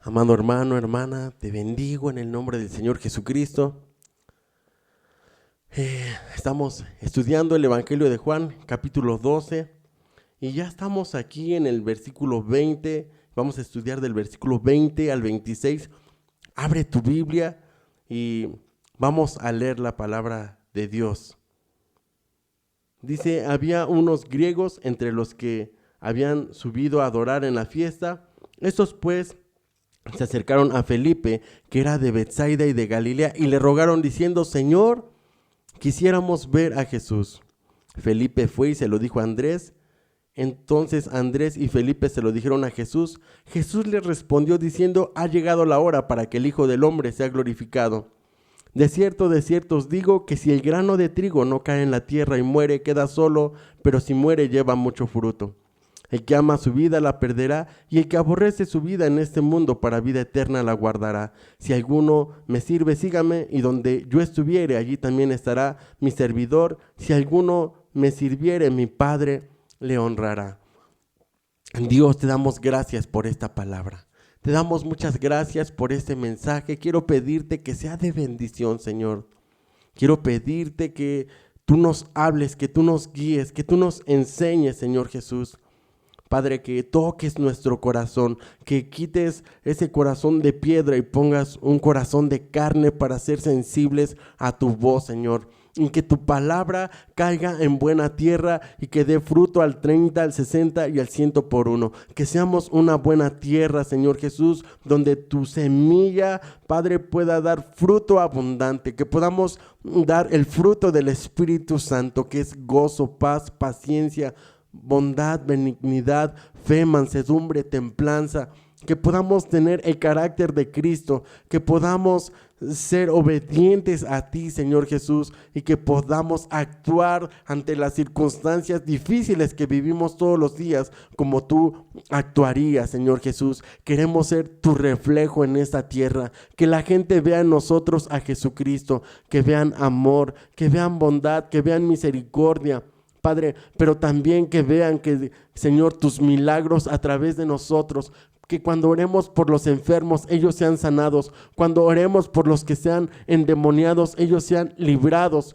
Amado hermano, hermana, te bendigo en el nombre del Señor Jesucristo. Estamos estudiando el Evangelio de Juan, capítulo 12, y ya estamos aquí en el versículo 20. Vamos a estudiar del versículo 20 al 26. Abre tu Biblia y vamos a leer la palabra de Dios. Dice, había unos griegos entre los que habían subido a adorar en la fiesta. Estos pues se acercaron a Felipe, que era de Betsaida y de Galilea, y le rogaron diciendo: Señor, quisiéramos ver a Jesús. Felipe fue y se lo dijo a Andrés. Entonces Andrés y Felipe se lo dijeron a Jesús. Jesús les respondió diciendo: ha llegado la hora para que el Hijo del Hombre sea glorificado. De cierto os digo que si el grano de trigo no cae en la tierra y muere, queda solo, pero si muere lleva mucho fruto. El que ama su vida la perderá, y el que aborrece su vida en este mundo para vida eterna la guardará. Si alguno me sirve, sígame, y donde yo estuviere, allí también estará mi servidor. Si alguno me sirviere, mi Padre le honrará. Dios, te damos gracias por esta palabra. Te damos muchas gracias por este mensaje. Quiero pedirte que sea de bendición, Señor. Quiero pedirte que tú nos hables, que tú nos guíes, que tú nos enseñes, Señor Jesús. Padre, que toques nuestro corazón, que quites ese corazón de piedra y pongas un corazón de carne para ser sensibles a tu voz, Señor. Y que tu palabra caiga en buena tierra y que dé fruto al 30, al 60 y al 100 por uno. Que seamos una buena tierra, Señor Jesús, donde tu semilla, Padre, pueda dar fruto abundante. Que podamos dar el fruto del Espíritu Santo, que es gozo, paz, paciencia, bondad, benignidad, fe, mansedumbre, templanza. Que podamos tener el carácter de Cristo, que podamos ser obedientes a ti, Señor Jesús, y que podamos actuar ante las circunstancias difíciles que vivimos todos los días, como tú actuarías, Señor Jesús. Queremos ser tu reflejo en esta tierra, que la gente vea en nosotros a Jesucristo, que vean amor, que vean bondad, que vean misericordia, Padre, pero también que vean que, Señor, tus milagros a través de nosotros, que cuando oremos por los enfermos, ellos sean sanados, cuando oremos por los que sean endemoniados, ellos sean librados.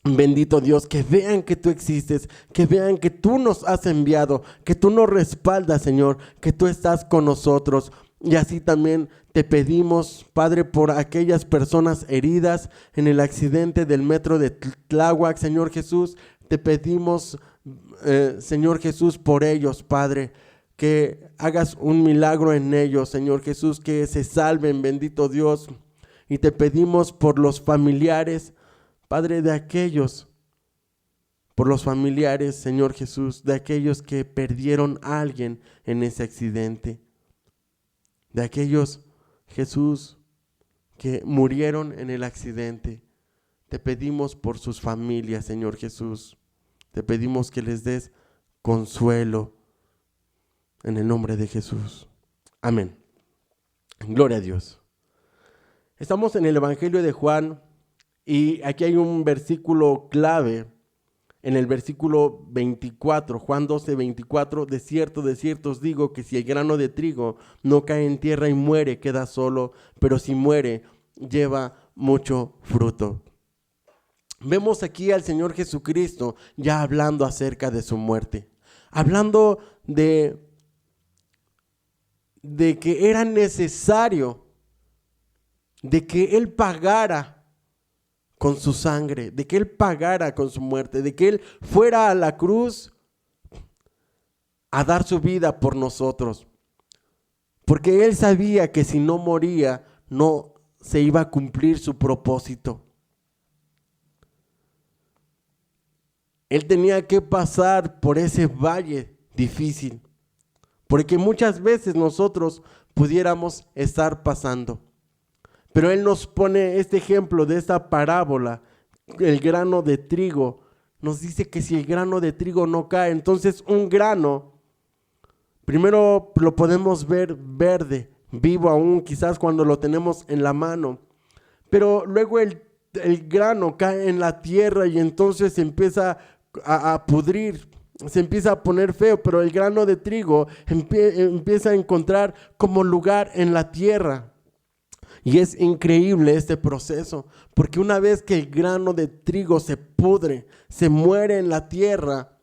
Bendito Dios, que vean que tú existes, que vean que tú nos has enviado, que tú nos respaldas, Señor, que tú estás con nosotros. Y así también te pedimos, Padre, por aquellas personas heridas en el accidente del metro de Tláhuac, Señor Jesús. Te pedimos, Señor Jesús, por ellos, Padre, que hagas un milagro en ellos, Señor Jesús, que se salven, bendito Dios. Y te pedimos por los familiares, Padre, de aquellos, por los familiares, Señor Jesús, de aquellos que perdieron a alguien en ese accidente, de aquellos, Jesús, que murieron en el accidente. Te pedimos por sus familias, Señor Jesús. Te pedimos que les des consuelo en el nombre de Jesús. Amén. Gloria a Dios. Estamos en el Evangelio de Juan y aquí hay un versículo clave en el versículo 24, Juan 12, 24. De cierto os digo que si el grano de trigo no cae en tierra y muere, queda solo, pero si muere, lleva mucho fruto. Vemos aquí al Señor Jesucristo ya hablando acerca de su muerte, hablando de que era necesario, de que Él pagara con su sangre, de que Él pagara con su muerte, de que Él fuera a la cruz a dar su vida por nosotros, porque Él sabía que si no moría, no se iba a cumplir su propósito. Él tenía que pasar por ese valle difícil, porque muchas veces nosotros pudiéramos estar pasando. Pero Él nos pone este ejemplo de esta parábola, el grano de trigo. Nos dice que si el grano de trigo no cae, entonces un grano, primero lo podemos ver verde, vivo aún, quizás cuando lo tenemos en la mano. Pero luego el grano cae en la tierra y entonces empieza a pudrir. se empieza a poner feo, pero el grano de trigo empieza a encontrar como lugar en la tierra. Y es increíble este proceso, porque una vez que el grano de trigo se pudre, se muere en la tierra,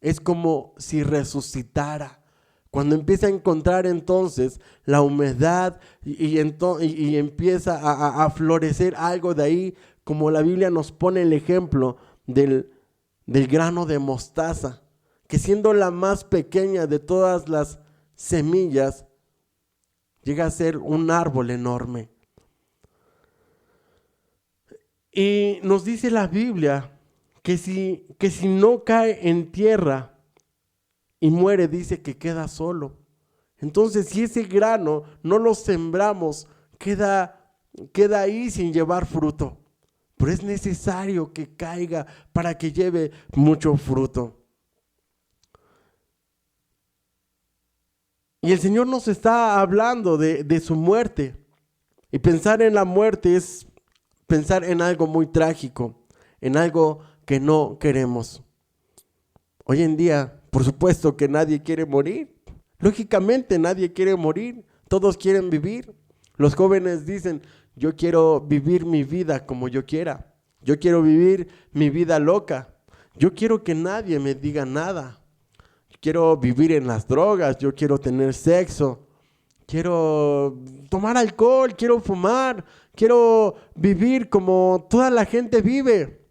es como si resucitara. Cuando empieza a encontrar entonces la humedad y empieza a florecer algo de ahí, como la Biblia nos pone el ejemplo del grano de mostaza, que siendo la más pequeña de todas las semillas, llega a ser un árbol enorme. Y nos dice la Biblia que si no cae en tierra y muere, dice que queda solo. Entonces, si ese grano no lo sembramos, queda ahí sin llevar fruto. Pero es necesario que caiga para que lleve mucho fruto. Y el Señor nos está hablando de su muerte. Y pensar en la muerte es pensar en algo muy trágico, en algo que no queremos. Hoy en día, por supuesto que nadie quiere morir. Lógicamente nadie quiere morir, todos quieren vivir. Los jóvenes dicen, yo quiero vivir mi vida como yo quiera. Yo quiero vivir mi vida loca. Yo quiero que nadie me diga nada. Quiero vivir en las drogas, yo quiero tener sexo. Quiero tomar alcohol, quiero fumar, quiero vivir como toda la gente vive.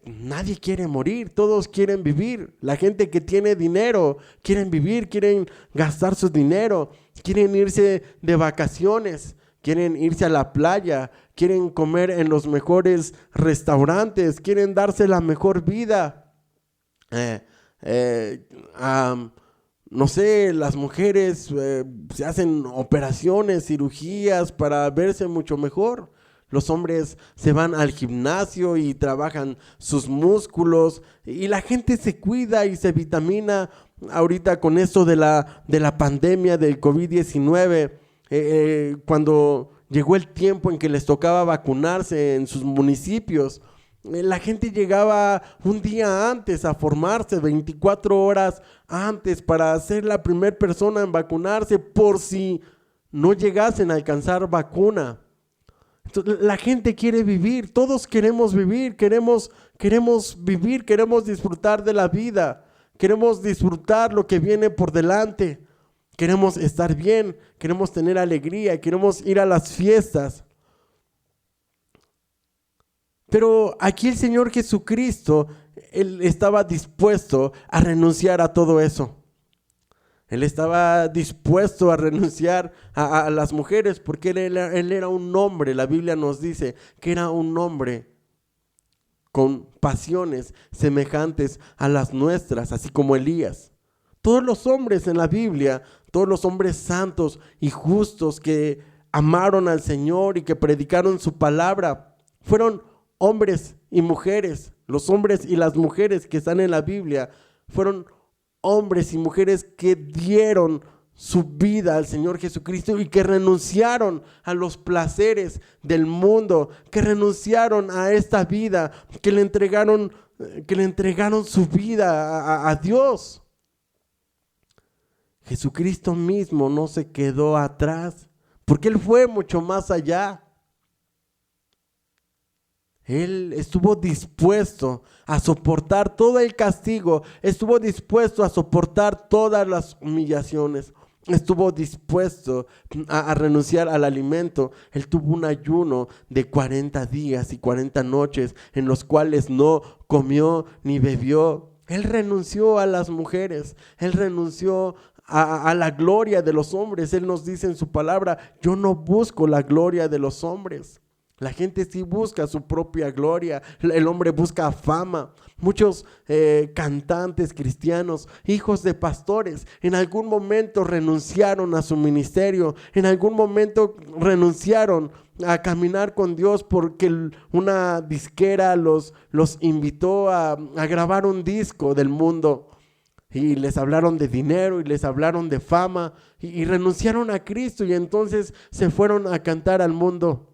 Nadie quiere morir, todos quieren vivir. La gente que tiene dinero quieren vivir, quieren gastar su dinero, quieren irse de vacaciones, quieren irse a la playa, quieren comer en los mejores restaurantes, quieren darse la mejor vida. No sé, las mujeres se hacen operaciones, cirugías para verse mucho mejor. Los hombres se van al gimnasio y trabajan sus músculos y la gente se cuida y se vitamina. Ahorita con esto de la pandemia del COVID-19, cuando llegó el tiempo en que les tocaba vacunarse en sus municipios, la gente llegaba un día antes a formarse, 24 horas antes, para ser la primera persona en vacunarse por si no llegasen a alcanzar vacuna. Entonces, la gente quiere vivir, todos queremos vivir, queremos vivir, queremos disfrutar de la vida, queremos disfrutar lo que viene por delante, queremos estar bien, queremos tener alegría, queremos ir a las fiestas. Pero aquí el Señor Jesucristo, Él estaba dispuesto a renunciar a todo eso. Él estaba dispuesto a renunciar a las mujeres porque él era un hombre. La Biblia nos dice que era un hombre con pasiones semejantes a las nuestras, así como Elías. Todos los hombres en la Biblia, todos los hombres santos y justos que amaron al Señor y que predicaron su palabra, fueron hombres y mujeres. Los hombres y las mujeres que están en la Biblia fueron hombres y mujeres que dieron su vida al Señor Jesucristo y que renunciaron a los placeres del mundo, que renunciaron a esta vida, que le entregaron su vida a Dios. Jesucristo mismo no se quedó atrás, porque Él fue mucho más allá. Él estuvo dispuesto a soportar todo el castigo, estuvo dispuesto a soportar todas las humillaciones, estuvo dispuesto a renunciar al alimento. Él tuvo un ayuno de 40 días y 40 noches en los cuales no comió ni bebió. Él renunció a las mujeres, Él renunció a la gloria de los hombres. Él nos dice en su palabra, yo no busco la gloria de los hombres. La gente sí busca su propia gloria, el hombre busca fama. Muchos cantantes cristianos, hijos de pastores, en algún momento renunciaron a su ministerio, en algún momento renunciaron a caminar con Dios porque una disquera los invitó a grabar un disco del mundo. Y les hablaron de dinero y les hablaron de fama y renunciaron a Cristo y entonces se fueron a cantar al mundo.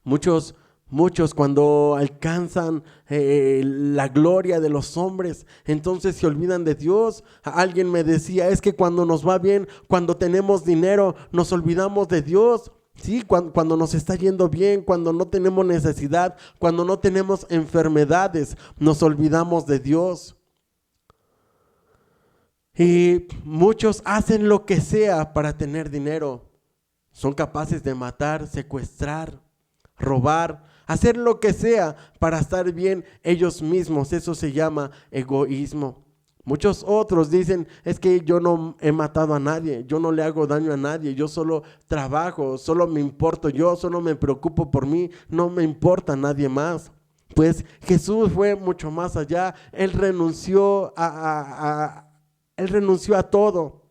Muchos Muchos cuando alcanzan la gloria de los hombres, entonces se olvidan de Dios. Alguien me decía, es que cuando nos va bien, cuando tenemos dinero, nos olvidamos de Dios. Sí, cuando nos está yendo bien, cuando no tenemos necesidad, cuando no tenemos enfermedades, nos olvidamos de Dios. Y muchos hacen lo que sea para tener dinero. Son capaces de matar, secuestrar, robar, hacer lo que sea para estar bien ellos mismos. Eso se llama egoísmo. Muchos otros dicen, es que yo no he matado a nadie, yo no le hago daño a nadie, yo solo trabajo, solo me importo yo, solo me preocupo por mí, no me importa nadie más. Pues Jesús fue mucho más allá. Él renunció a todo.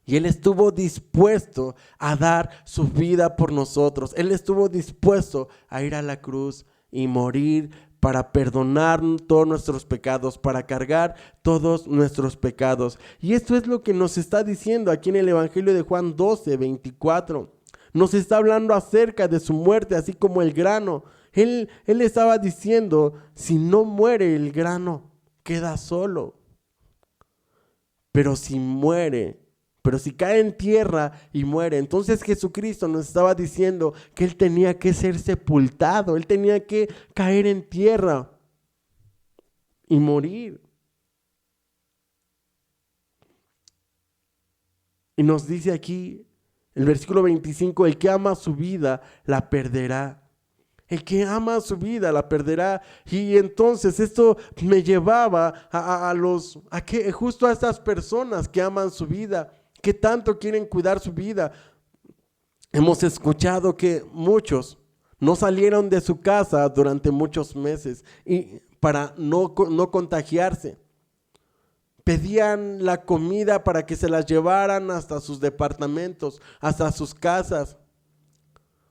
Y Él estuvo dispuesto a dar su vida por nosotros. Él estuvo dispuesto a ir a la cruz y morir para perdonar todos nuestros pecados, para cargar todos nuestros pecados. Y esto es lo que nos está diciendo aquí en el Evangelio de Juan 12:24. Nos está hablando acerca de su muerte, así como el grano. Él estaba diciendo, si no muere el grano, queda solo. Pero si cae en tierra y muere, entonces Jesucristo nos estaba diciendo que Él tenía que ser sepultado, Él tenía que caer en tierra y morir. Y nos dice aquí, el versículo 25, el que ama su vida, la perderá. El que ama su vida la perderá. Y entonces esto me llevaba justo a estas personas que aman su vida, que tanto quieren cuidar su vida. Hemos escuchado que muchos no salieron de su casa durante muchos meses y para no contagiarse. Pedían la comida para que se las llevaran hasta sus departamentos, hasta sus casas.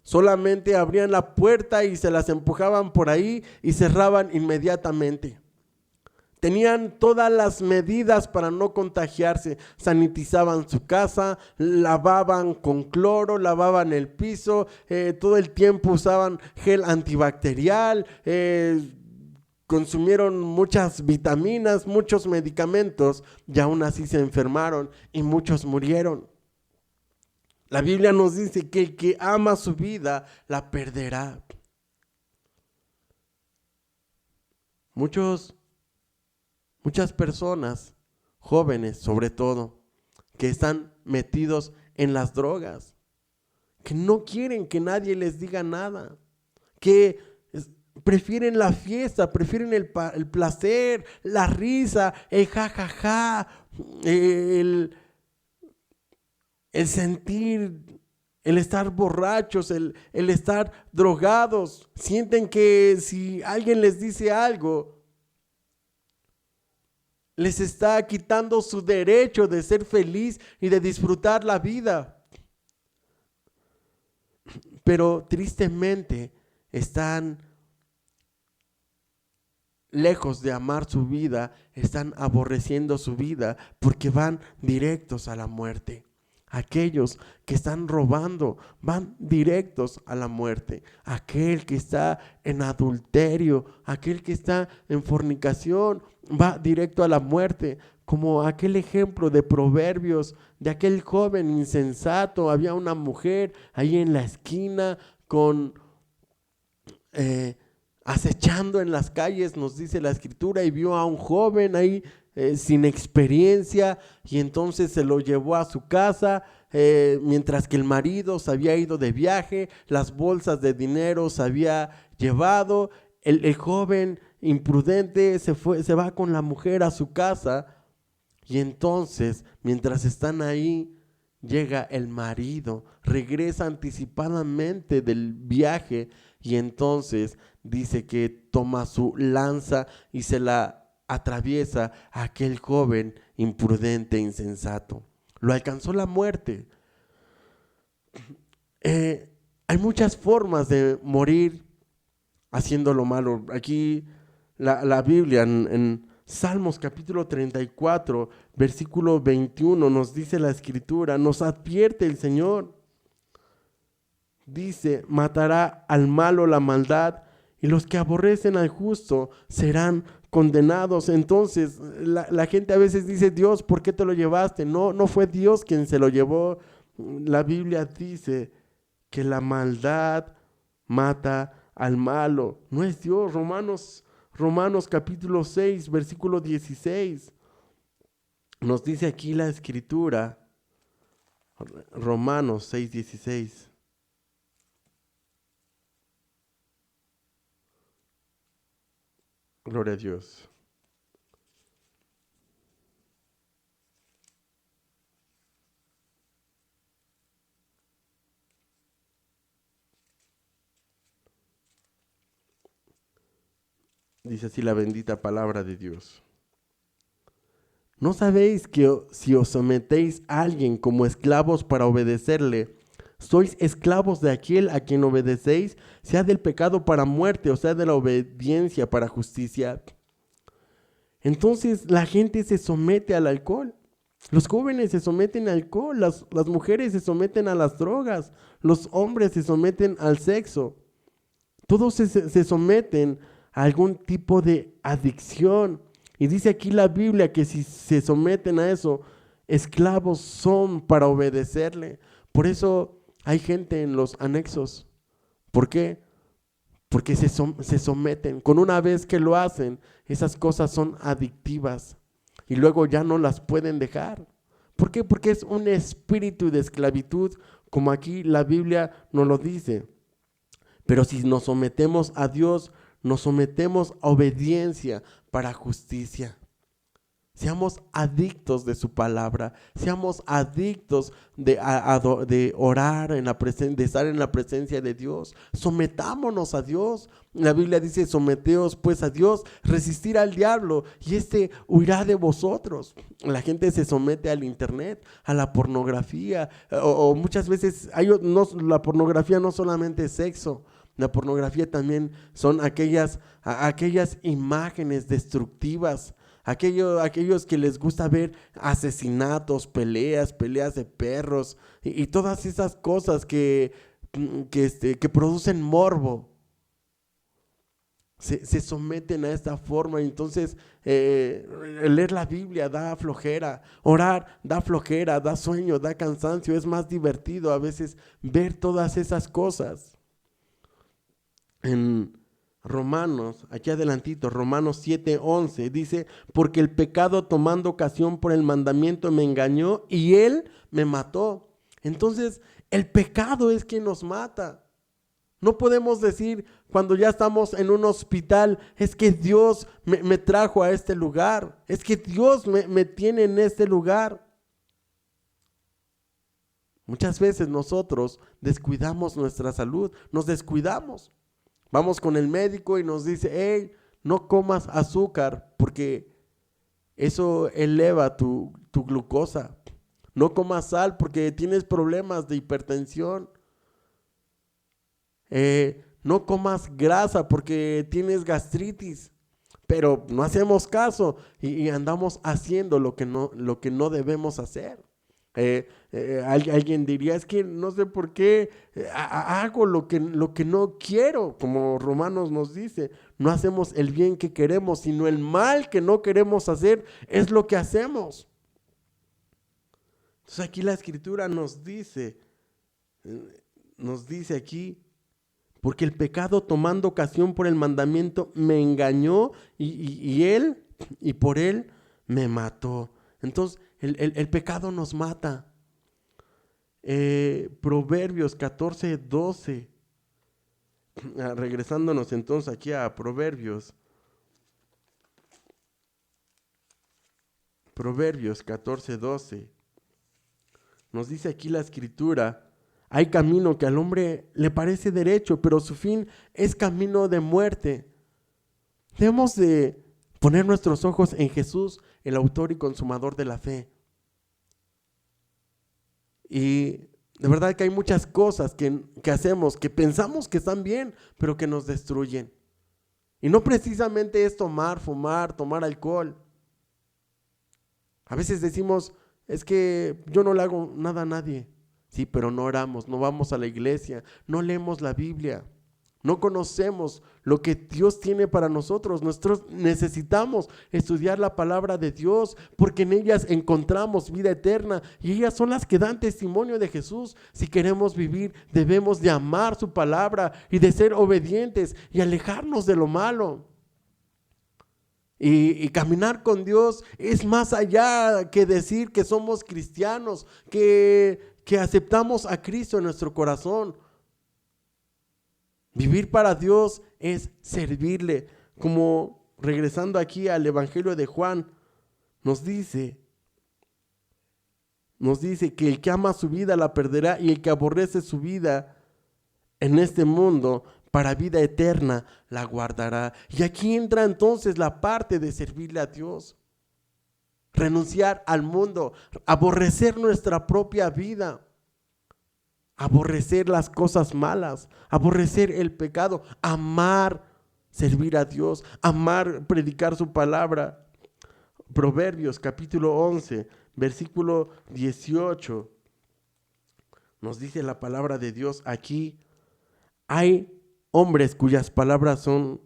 Solamente abrían la puerta y se las empujaban por ahí y cerraban inmediatamente. Tenían todas las medidas para no contagiarse. Sanitizaban su casa, lavaban con cloro, lavaban el piso, todo el tiempo usaban gel antibacterial, consumieron muchas vitaminas, muchos medicamentos y aún así se enfermaron y muchos murieron. La Biblia nos dice que el que ama su vida la perderá. Muchas personas, jóvenes sobre todo, que están metidos en las drogas, que no quieren que nadie les diga nada, que prefieren la fiesta, prefieren el placer, la risa, el jajaja, el sentir, el estar borrachos, el estar drogados. Sienten que si alguien les dice algo, les está quitando su derecho de ser feliz y de disfrutar la vida. Pero tristemente están lejos de amar su vida, están aborreciendo su vida porque van directos a la muerte. Aquellos que están robando van directos a la muerte. Aquel que está en adulterio, aquel que está en fornicación, va directo a la muerte. Como aquel ejemplo de Proverbios, de aquel joven insensato. Había una mujer ahí en la esquina acechando en las calles, nos dice la escritura, y vio a un joven ahí sin experiencia, y entonces se lo llevó a su casa, mientras que el marido se había ido de viaje, las bolsas de dinero se había llevado. El joven imprudente se va con la mujer a su casa, y entonces mientras están ahí llega el marido, regresa anticipadamente del viaje, y entonces dice que toma su lanza y se la atraviesa a aquel joven imprudente, insensato. Lo alcanzó la muerte. Hay muchas formas de morir haciendo lo malo. Aquí la Biblia en Salmos capítulo 34, versículo 21 nos dice la escritura, nos advierte el Señor dice, matará al malo la maldad, y los que aborrecen al justo serán condenados. Entonces, la gente a veces dice, Dios, ¿por qué te lo llevaste? No, no fue Dios quien se lo llevó. La Biblia dice que la maldad mata al malo. No es Dios. Romanos capítulo 6, versículo 16. Nos dice aquí la escritura, Romanos 6, 16. Gloria a Dios. Dice así la bendita palabra de Dios. ¿No sabéis que si os sometéis a alguien como esclavos para obedecerle, sois esclavos de aquel a quien obedecéis, sea del pecado para muerte o sea de la obediencia para justicia? Entonces la gente se somete al alcohol. Los jóvenes se someten al alcohol, las mujeres se someten a las drogas, los hombres se someten al sexo. Todos se someten a algún tipo de adicción. Y dice aquí la Biblia que si se someten a eso, esclavos son para obedecerle. Por eso hay gente en los anexos. ¿Por qué? Porque se someten. Con una vez que lo hacen, esas cosas son adictivas y luego ya no las pueden dejar. ¿Por qué? Porque es un espíritu de esclavitud, como aquí la Biblia nos lo dice. Pero si nos sometemos a Dios, nos sometemos a obediencia para justicia. Seamos adictos de su palabra, seamos adictos de orar, de estar en la presencia de Dios. Sometámonos a Dios. La Biblia dice, someteos pues a Dios, resistir al diablo y huirá de vosotros. La gente se somete al internet, a la pornografía, o muchas veces la pornografía no solamente es sexo. La pornografía también son aquellas imágenes destructivas, aquellos que les gusta ver asesinatos, peleas de perros y todas esas cosas que producen morbo. Se someten a esta forma. Entonces leer la Biblia da flojera, orar da flojera, da sueño, da cansancio. Es más divertido a veces ver todas esas cosas. En Romanos, aquí adelantito, Romanos 7:11 dice, porque el pecado tomando ocasión por el mandamiento me engañó y él me mató. Entonces el pecado es quien nos mata. No podemos decir cuando ya estamos en un hospital, es que Dios me trajo a este lugar, es que Dios me tiene en este lugar. Muchas veces nosotros descuidamos nuestra salud, nos descuidamos. Vamos con el médico y nos dice, hey, no comas azúcar porque eso eleva tu glucosa. No comas sal porque tienes problemas de hipertensión. No comas grasa porque tienes gastritis. Pero no hacemos caso y andamos haciendo lo que no debemos hacer. Alguien diría, es que no sé por qué hago lo que no quiero, como Romanos nos dice, no hacemos el bien que queremos, sino el mal que no queremos hacer es lo que hacemos. Entonces aquí la escritura nos dice aquí, porque el pecado tomando ocasión por el mandamiento me engañó y por él me mató. Entonces el pecado nos mata. Proverbios 14:12. Regresándonos entonces aquí a Proverbios. Proverbios 14:12. Nos dice aquí la escritura, hay camino que al hombre le parece derecho, pero su fin es camino de muerte. Debemos de poner nuestros ojos en Jesús, el autor y consumador de la fe. Y de verdad que hay muchas cosas que hacemos, que pensamos que están bien, pero que nos destruyen. Y no precisamente es tomar, fumar, tomar alcohol. A veces decimos, es que yo no le hago nada a nadie. Sí, pero no oramos, no vamos a la iglesia, no leemos la Biblia, no conocemos lo que Dios tiene para nosotros. Nosotros necesitamos estudiar la palabra de Dios porque en ellas encontramos vida eterna y ellas son las que dan testimonio de Jesús. Si queremos vivir, debemos de amar su palabra y de ser obedientes y alejarnos de lo malo. Y caminar con Dios es más allá que decir que somos cristianos, que aceptamos a Cristo en nuestro corazón. Vivir para Dios es servirle. Como regresando aquí al Evangelio de Juan, nos dice que el que ama su vida la perderá y el que aborrece su vida en este mundo para vida eterna la guardará. Y aquí entra entonces la parte de servirle a Dios. Renunciar al mundo, aborrecer nuestra propia vida. Aborrecer las cosas malas, aborrecer el pecado, amar servir a Dios, amar predicar su palabra. Proverbios capítulo 11, versículo 18, nos dice la palabra de Dios aquí. Hay hombres cuyas palabras son,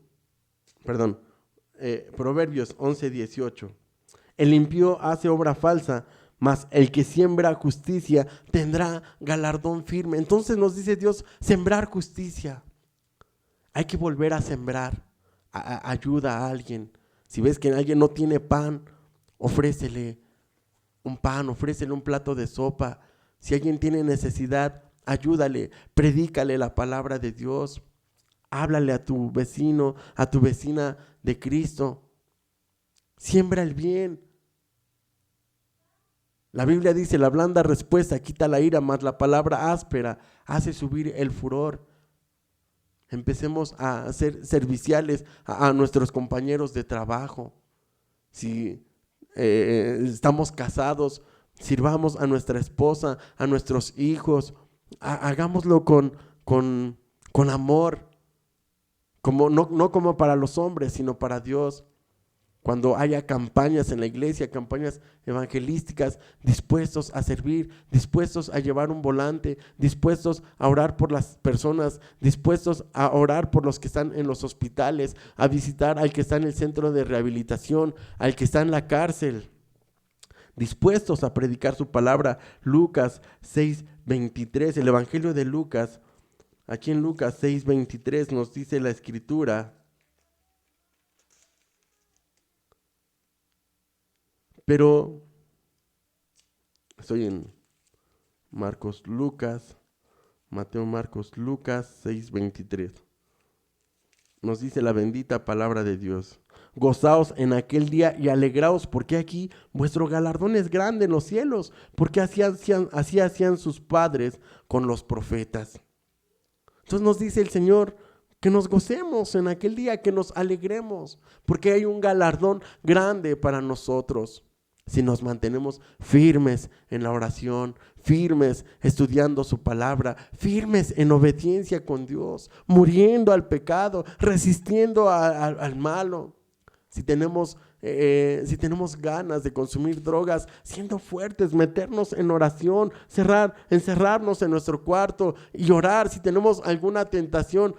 Proverbios 11, 18. El impío hace obra falsa, mas el que siembra justicia tendrá galardón firme. Entonces nos dice Dios, sembrar justicia. Hay que volver a sembrar. Ayuda a alguien. Si ves que alguien no tiene pan, ofrécele un pan, ofrécele un plato de sopa. Si alguien tiene necesidad, ayúdale, predícale la palabra de Dios. Háblale a tu vecino, a tu vecina de Cristo. Siembra el bien. La Biblia dice, la blanda respuesta quita la ira, mas la palabra áspera hace subir el furor. Empecemos a ser serviciales a nuestros compañeros de trabajo. Si estamos casados, sirvamos a nuestra esposa, a nuestros hijos. Hagámoslo con amor, no como para los hombres, sino para Dios. Cuando haya campañas en la iglesia, campañas evangelísticas, dispuestos a servir, dispuestos a llevar un volante, dispuestos a orar por las personas, dispuestos a orar por los que están en los hospitales, a visitar al que está en el centro de rehabilitación, al que está en la cárcel, dispuestos a predicar su palabra. Lucas 6:23, el Evangelio de Lucas, aquí en Lucas 6:23 nos dice la Escritura: pero estoy en Mateo, Marcos, Lucas 6:23. Nos dice la bendita palabra de Dios: gozaos en aquel día y alegraos, porque aquí vuestro galardón es grande en los cielos, porque así hacían sus padres con los profetas. Entonces nos dice el Señor que nos gocemos en aquel día, que nos alegremos, porque hay un galardón grande para nosotros. Si nos mantenemos firmes en la oración, firmes estudiando su palabra, firmes en obediencia con Dios, muriendo al pecado, resistiendo al malo. Si tenemos ganas de consumir drogas, siendo fuertes, meternos en oración, encerrarnos en nuestro cuarto y orar. Si tenemos alguna tentación,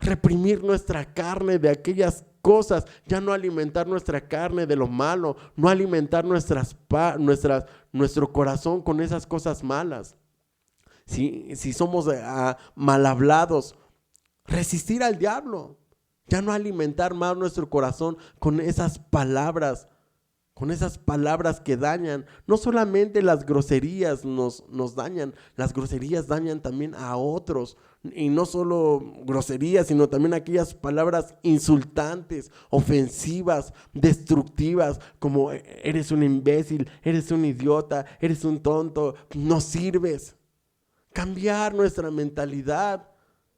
reprimir nuestra carne de aquellas cosas, ya no alimentar nuestra carne de lo malo, no alimentar nuestro corazón con esas cosas malas. Si somos mal hablados, resistir al diablo. Ya no alimentar más nuestro corazón con esas palabras que dañan. No solamente las groserías nos dañan, las groserías dañan también a otros. Y no solo groserías, sino también aquellas palabras insultantes, ofensivas, destructivas, como eres un imbécil, eres un idiota, eres un tonto, no sirves. Cambiar nuestra mentalidad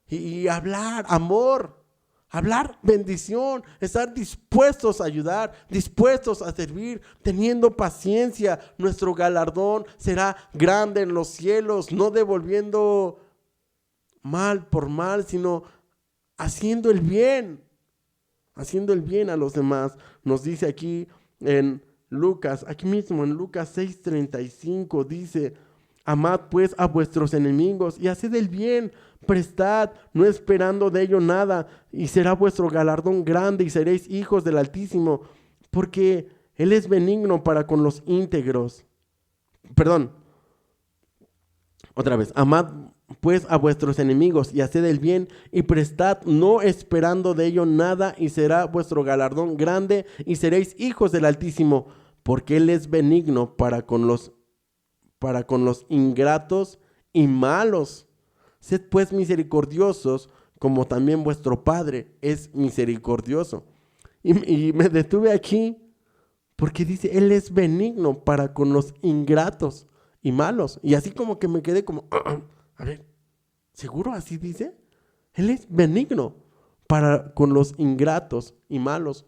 y hablar amor. Hablar bendición, estar dispuestos a ayudar, dispuestos a servir, teniendo paciencia. Nuestro galardón será grande en los cielos, no devolviendo mal por mal, sino haciendo el bien a los demás. Nos dice aquí en Lucas, aquí mismo en Lucas 6:35, dice: Amad pues a vuestros enemigos y haced el bien, prestad, no esperando de ello nada, y será vuestro galardón grande y seréis hijos del Altísimo, porque Él es benigno para con los íntegros. Perdón, otra vez, amad pues a vuestros enemigos y haced el bien y prestad, no esperando de ello nada, y será vuestro galardón grande y seréis hijos del Altísimo, porque Él es benigno para con los ingratos y malos. Sed pues misericordiosos, como también vuestro Padre es misericordioso. Y me detuve aquí porque dice, Él es benigno para con los ingratos y malos. Y así como que me quedé como, a ver, ¿seguro así dice? Él es benigno para con los ingratos y malos.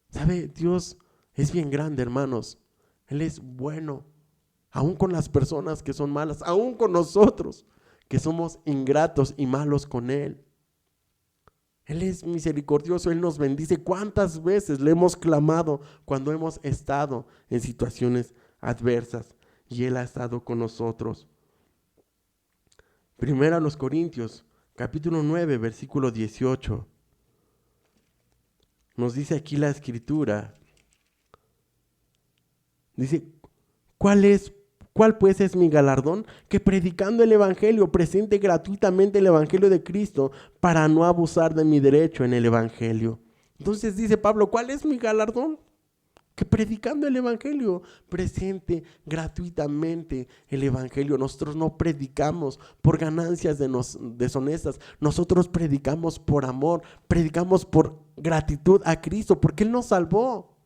¿Sabe? Dios es bien grande, hermanos. Él es bueno. Aún con las personas que son malas, aún con nosotros que somos ingratos y malos con Él. Él es misericordioso, Él nos bendice. ¿Cuántas veces le hemos clamado cuando hemos estado en situaciones adversas y Él ha estado con nosotros? Primero a los Corintios, capítulo 9, versículo 18. Nos dice aquí la Escritura. Dice, ¿cuál pues es mi galardón? Que predicando el Evangelio presente gratuitamente el Evangelio de Cristo para no abusar de mi derecho en el Evangelio. Entonces dice Pablo, ¿cuál es mi galardón? Que predicando el Evangelio presente gratuitamente el Evangelio. Nosotros no predicamos por ganancias deshonestas. Nosotros predicamos por amor, predicamos por gratitud a Cristo, porque Él nos salvó.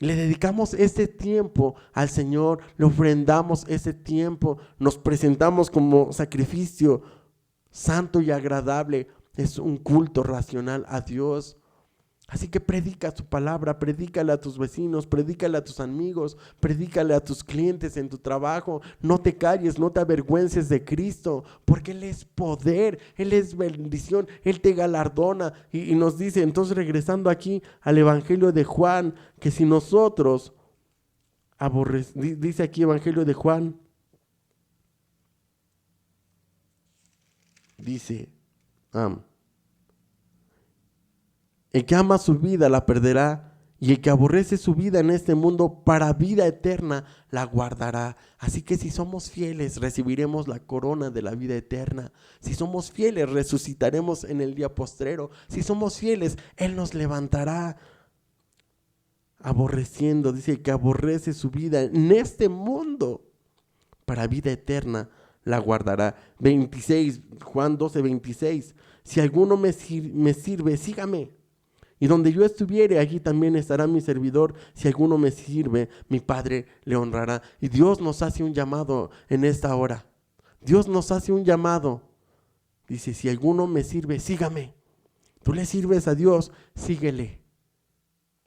Le dedicamos ese tiempo al Señor, le ofrendamos ese tiempo, nos presentamos como sacrificio santo y agradable. Es un culto racional a Dios. Así que predica su palabra, predícale a tus vecinos, predícale a tus amigos, predícale a tus clientes en tu trabajo. No te calles, no te avergüences de Cristo, porque Él es poder, Él es bendición, Él te galardona. Y nos dice, entonces regresando aquí al Evangelio de Juan, que si nosotros dice aquí Evangelio de Juan, dice, el que ama su vida la perderá, y el que aborrece su vida en este mundo para vida eterna la guardará. Así que si somos fieles, recibiremos la corona de la vida eterna. Si somos fieles, resucitaremos en el día postrero. Si somos fieles, Él nos levantará. Aborreciendo, dice, el que aborrece su vida en este mundo para vida eterna la guardará. 26, Juan 12, 26. Si alguno me sirve, sígame. Y donde yo estuviere, allí también estará mi servidor. Si alguno me sirve, mi Padre le honrará. Y Dios nos hace un llamado en esta hora. Dios nos hace un llamado. Dice, si alguno me sirve, sígame. Tú le sirves a Dios, síguele.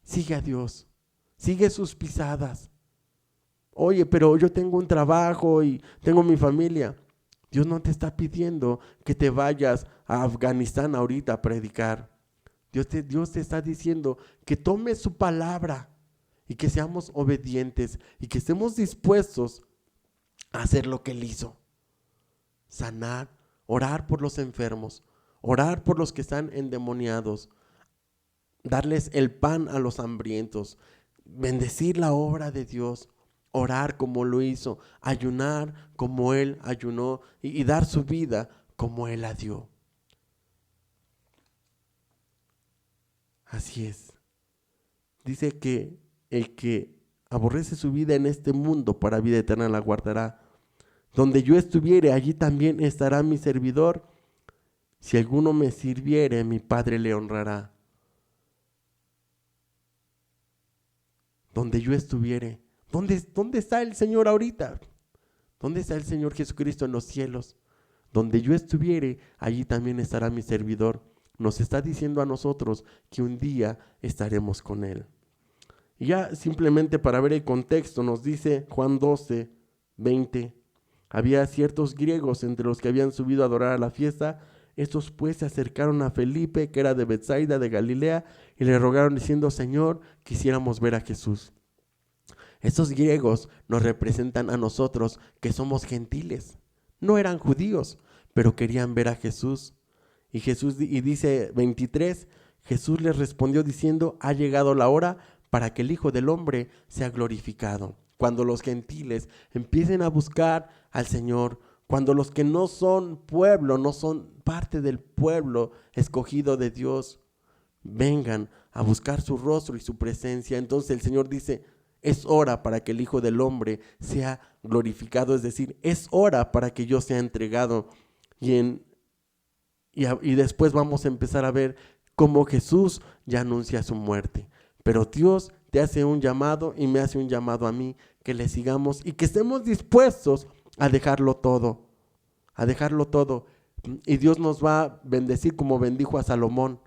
Sigue a Dios. Sigue sus pisadas. Oye, pero yo tengo un trabajo y tengo mi familia. Dios no te está pidiendo que te vayas a Afganistán ahorita a predicar. Dios te está diciendo que tomes su palabra y que seamos obedientes y que estemos dispuestos a hacer lo que Él hizo. Sanar, orar por los enfermos, orar por los que están endemoniados, darles el pan a los hambrientos, bendecir la obra de Dios, orar como lo hizo, ayunar como Él ayunó y dar su vida como Él la dio. Así es. Dice que el que aborrece su vida en este mundo para vida eterna la guardará. Donde yo estuviere, allí también estará mi servidor. Si alguno me sirviere, mi Padre le honrará. Donde yo estuviere. ¿Dónde está el Señor ahorita? ¿Dónde está el Señor Jesucristo en los cielos? Donde yo estuviere, allí también estará mi servidor. Nos está diciendo a nosotros que un día estaremos con Él. Y ya simplemente para ver el contexto, nos dice Juan 12, 20. Había ciertos griegos entre los que habían subido a adorar a la fiesta. Estos pues se acercaron a Felipe, que era de Betsaida, de Galilea, y le rogaron diciendo, Señor, quisiéramos ver a Jesús. Esos griegos nos representan a nosotros que somos gentiles. No eran judíos, pero querían ver a Jesús. Y dice 23, Jesús les respondió diciendo, ha llegado la hora para que el Hijo del Hombre sea glorificado. Cuando los gentiles empiecen a buscar al Señor, cuando los que no son pueblo, no son parte del pueblo escogido de Dios, vengan a buscar su rostro y su presencia, entonces el Señor dice, es hora para que el Hijo del Hombre sea glorificado, es decir, es hora para que yo sea entregado. Y después vamos a empezar a ver cómo Jesús ya anuncia su muerte. Pero Dios te hace un llamado y me hace un llamado a mí, que le sigamos y que estemos dispuestos a dejarlo todo, a dejarlo todo. Y Dios nos va a bendecir como bendijo a Salomón,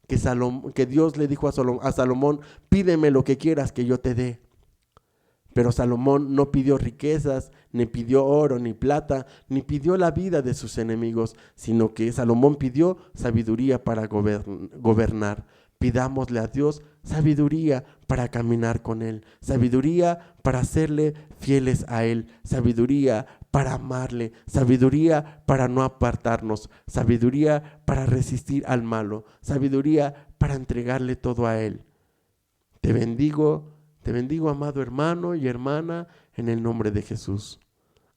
que Dios le dijo a Salomón, pídeme lo que quieras que yo te dé. Pero Salomón no pidió riquezas, ni pidió oro, ni plata, ni pidió la vida de sus enemigos, sino que Salomón pidió sabiduría para gobernar. Pidámosle a Dios sabiduría para caminar con Él, sabiduría para serle fieles a Él, sabiduría para amarle, sabiduría para no apartarnos, sabiduría para resistir al malo, sabiduría para entregarle todo a Él. Te bendigo, amado hermano y hermana, en el nombre de Jesús.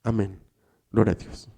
Amén. Gloria a Dios.